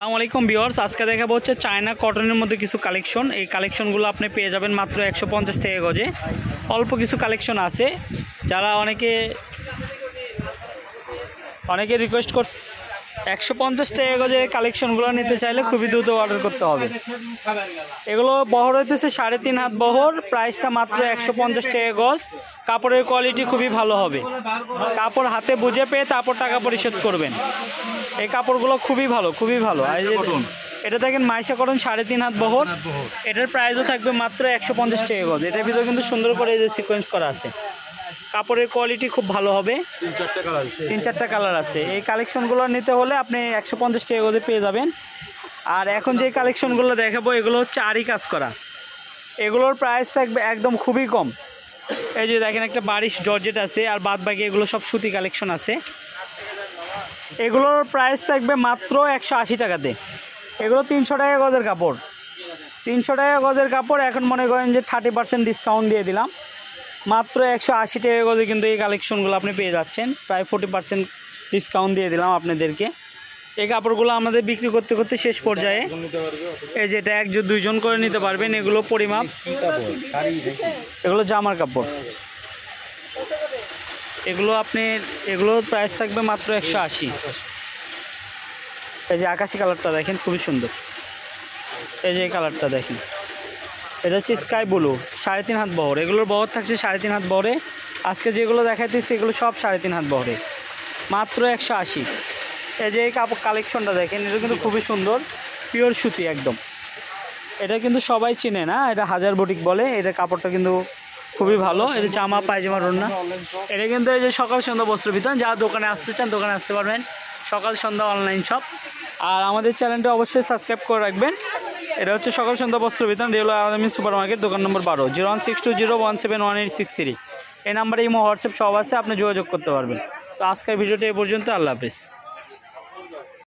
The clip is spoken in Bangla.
আসসালামু আলাইকুম ভিউয়ার্স, আজকে দেখাবো হচ্ছে চায়না কটনের মধ্যে কিছু কালেকশন। এই কালেকশনগুলো আপনি পেয়ে যাবেন মাত্র 150 টাকা গজে। অল্প কিছু কালেকশন আছে, যারা অনেকে রিকোয়েস্ট কর 150 টাকা গজে কালেকশনগুলো নিতে চাইলে খুবই দ্রুত অর্ডার করতে হবে। এগুলো বহর হইতেছে 3.5 হাত বহর, প্রাইসটা মাত্র 150 টাকা গজ। কাপড়ের কোয়ালিটি খুবই ভালো হবে, কাপড় হাতে বুঝে পেয়ে তারপর টাকা পরিশোধ করবেন। এই কাপড়গুলো খুবই ভালো, খুবই ভালো। আর এটা দেখেন মাইশা কটন 3.5 হাত বহর, এটার প্রাইসও থাকবে মাত্র 150 টাকা গজ। এটার ভিতরে কিন্তু সুন্দর করে এই যে সিকোয়েন্স করা আছে, কাপড়ের কোয়ালিটি খুব ভালো হবে। 3-4টা কালার আছে। এই কালেকশনগুলো নিতে হলে আপনি 150 টাকা গজে পেয়ে যাবেন। আর এখন যে কালেকশনগুলো দেখাবো এগুলো হচ্ছে আরি কাজ করা, এগুলোর প্রাইস থাকবে একদম খুবই কম। এই যে দেখেন একটা বারিশ জর্জেট আছে, আর বাদ বাকি এগুলো সব সুতি কালেকশন আছে। এগুলোর প্রাইস থাকবে মাত্র 180 টাকাতে। এগুলো 300 টাকা গজের কাপড়, 300 টাকা গজের কাপড়। এখন মনে করেন যে 30% ডিসকাউন্ট দিয়ে দিলাম, মাত্র 180 টাকা গজে কিন্তু এই কালেকশনগুলো আপনি পেয়ে যাচ্ছেন। প্রায় 40% ডিসকাউন্ট দিয়ে দিলাম আপনাদেরকে। এই কাপড়গুলো আমাদের বিক্রি করতে করতে শেষ পর্যায়ে, এই যে এটা 1-2 জন করে নিতে পারবেন। এগুলো পরিমাপ, এগুলো জামার কাপড়। এগুলোর প্রাইস থাকবে মাত্র 180। এই যে আকাশি কালারটা দেখেন, খুবই সুন্দর। এই যে এই কালারটা দেখেন, এটা হচ্ছে স্কাই ব্লু, 3.5 হাত বহর। এগুলোর বহর থাকছে 3.5 হাত বহরে। আজকে যেগুলো দেখাইতেছি এগুলো সব 3.5 হাত বহরে, মাত্র 180। এই যে এই কাপড় কালেকশনটা দেখেন, এটা কিন্তু খুবই সুন্দর, পিওর সুতি একদম। এটা কিন্তু সবাই চিনে না, এটা হাজার বুটিক বলে। এটা কাপড়টা কিন্তু খুবই ভালো। এটা জামা পায়জামা ওড়না। এটা কিন্তু এই যে সকাল সন্ধ্যা বস্ত্র বিতান, যারা দোকানে আসতে চান দোকানে আসতে পারবেন, সকাল সন্ধ্যা অনলাইন শপ। আর আমাদের চ্যানেলটা অবশ্যই সাবস্ক্রাইব করে রাখবেন। এটা হচ্ছে সকাল সন্ধ্যা বস্ত্র বিতান, রেলওয়ে আলামিন সুপার মার্কেট, দোকান নম্বর 12, 01620171863। এই নাম্বারে ইমো হোয়াটসঅ্যাপ সব আছে, আপনি যোগাযোগ করতে পারবেন। তো আজকের ভিডিওটা এই পর্যন্ত। আল্লাহ হাফেজ।